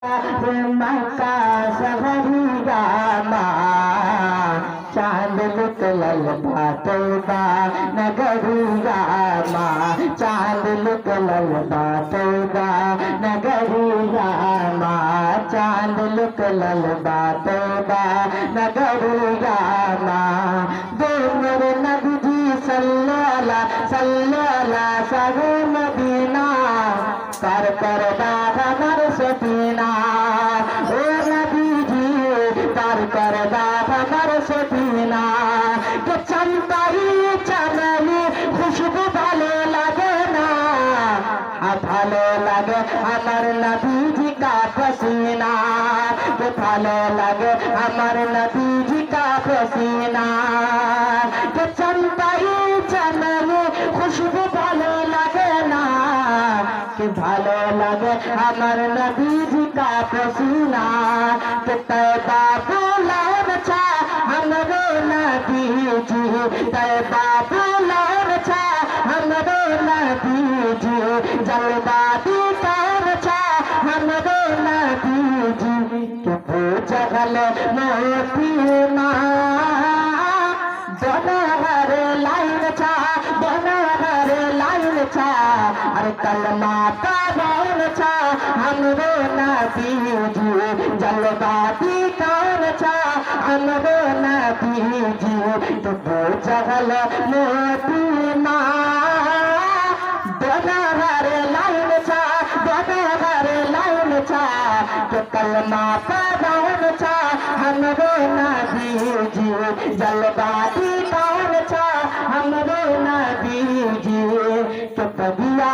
मक्का सहरिया माँ चांद निकलल बाटोबा नगरिया माँ चांद निकलल बाटोबा नगरिया माँ चांद निकलल बाटोबा नगरिया माँ दो मेरे नबी जी सल्लल्लाहु सल्लल्लाहु मदीना कर दामर सफीना ओ नबी जी कर दामर सफीना के चंपाई चमेली खुशबू भालो लगे ना भालो लगे हमार नबी जी का पसीना के भालो लगे हमार नबी जी का पसीना के चंपाई चमेली खुशबू भालो लगे ना कि भालो लगे हमार नबी जी का पसीना कि तैबा बुलाव छा हमरो नबी जी तैबा बुलाव छा हमरो नबी जी जलवा दिकार छा हमरो नबी जी कि पूजल मोती माँ बनहर लाइन छा बनहर लाइन छा अरे कलमा का गौर छा हमरो नबी जी जलवा दिकार छा हमरो नबी जी तो जगल मोती माँ बनहर लाइन छा बनहर लाइन छा तो कलमा का गौर छा हमरो नबी जी जलवा दिकार छा हमरो नबी जी तो कबिया